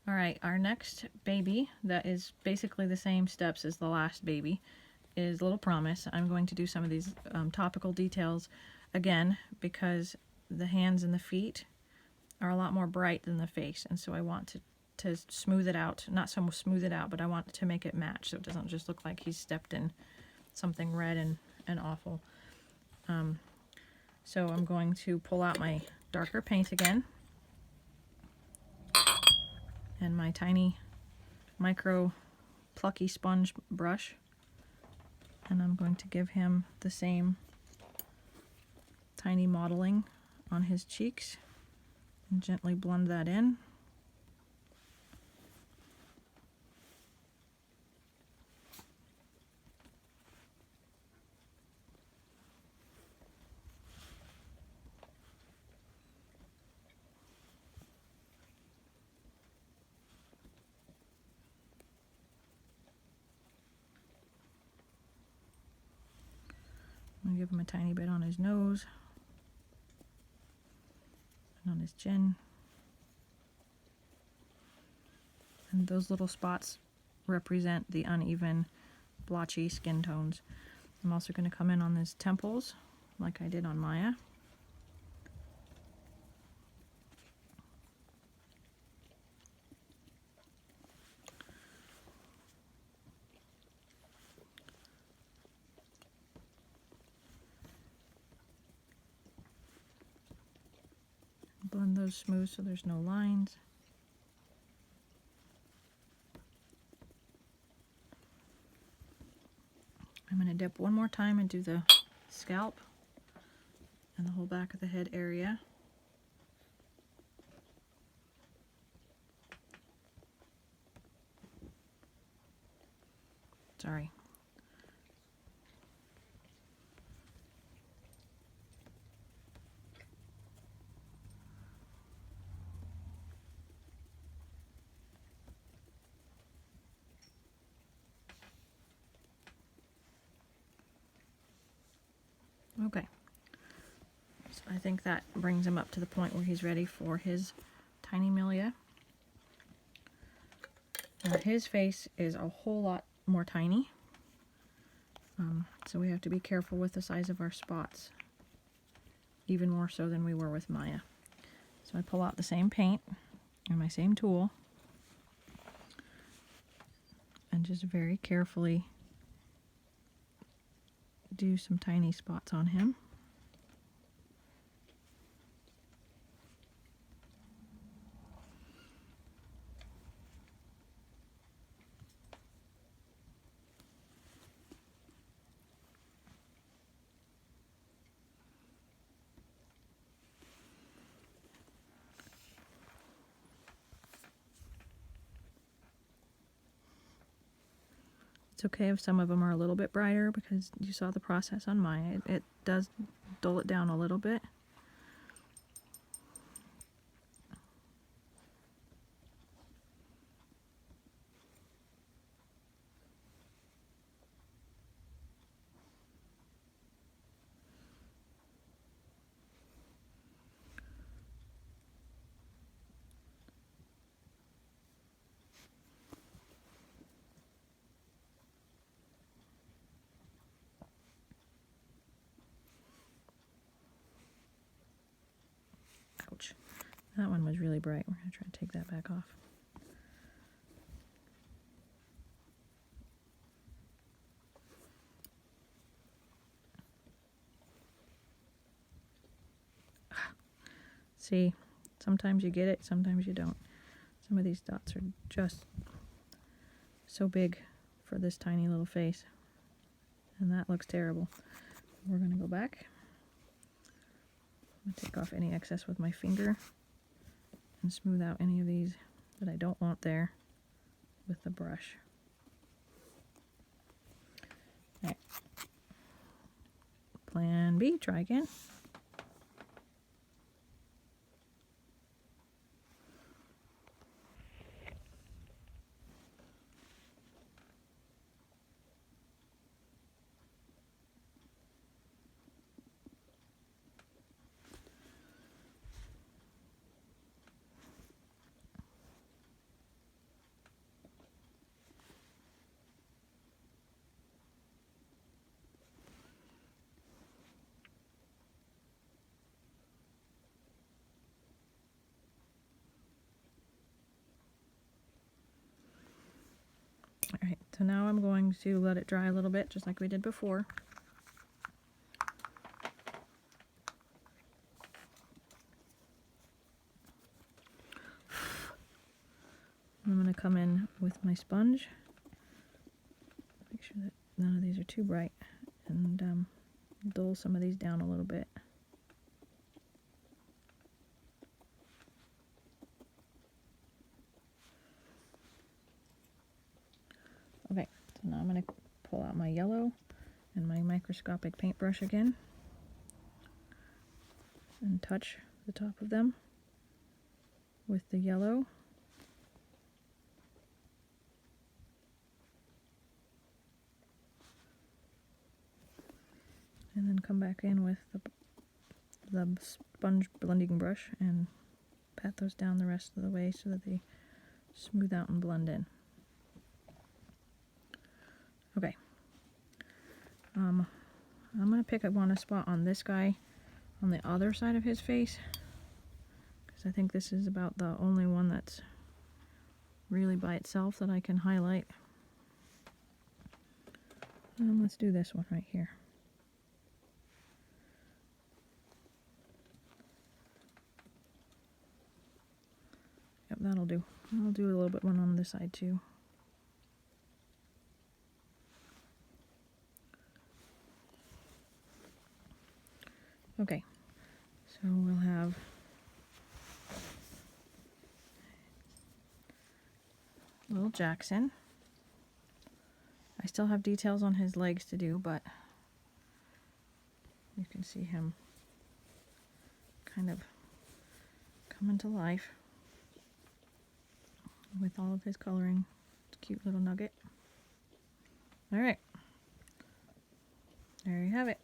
Alright, our next baby, that is basically the same steps as the last baby, is Little Promise. I'm going to do some of these topical details again because the hands and the feet are a lot more bright than the face, and so I want to smooth it out. Not so smooth it out, but I want to make it match so it doesn't just look like he's stepped in something red and awful. So I'm going to pull out my darker paint again and my tiny micro plucky sponge brush, and I'm going to give him the same tiny modeling on his cheeks and gently blend that in. I'm going to give him a tiny bit on his nose and on his chin. And those little spots represent the uneven, blotchy skin tones. I'm also going to come in on his temples, like I did on Maya. Blend those smooth so there's no lines. I'm going to dip one more time into the scalp and the whole back of the head area. Sorry. Okay. So I think that brings him up to the point where he's ready for his tiny Milia. Now his face is a whole lot more tiny, so we have to be careful with the size of our spots, even more so than we were with Maya. So I pull out the same paint and my same tool and just very carefully do some tiny spots on him. It's okay if some of them are a little bit brighter because you saw the process on Maya. It does dull it down a little bit. Ouch. That one was really bright. We're going to try to take that back off. See, sometimes you get it, sometimes you don't. Some of these dots are just so big for this tiny little face. And that looks terrible. We're going to go back. I'm going to take off any excess with my finger and smooth out any of these that I don't want there with the brush. Alright. Plan B, try again. So now I'm going to let it dry a little bit, just like we did before. I'm going to come in with my sponge, make sure that none of these are too bright, and dull some of these down a little bit. Okay, so now I'm going to pull out my yellow and my microscopic paintbrush again and touch the top of them with the yellow. And then come back in with the sponge blending brush and pat those down the rest of the way so that they smooth out and blend in. Okay. I'm going to pick up on a spot on this guy on the other side of his face, because I think this is about the only one that's really by itself that I can highlight. Let's do this one right here. Yep, that'll do. I'll do a little bit one on this side too. Okay, so we'll have little Jackson. I still have details on his legs to do, but you can see him kind of coming to life with all of his coloring. It's a cute little nugget. All right, there you have it.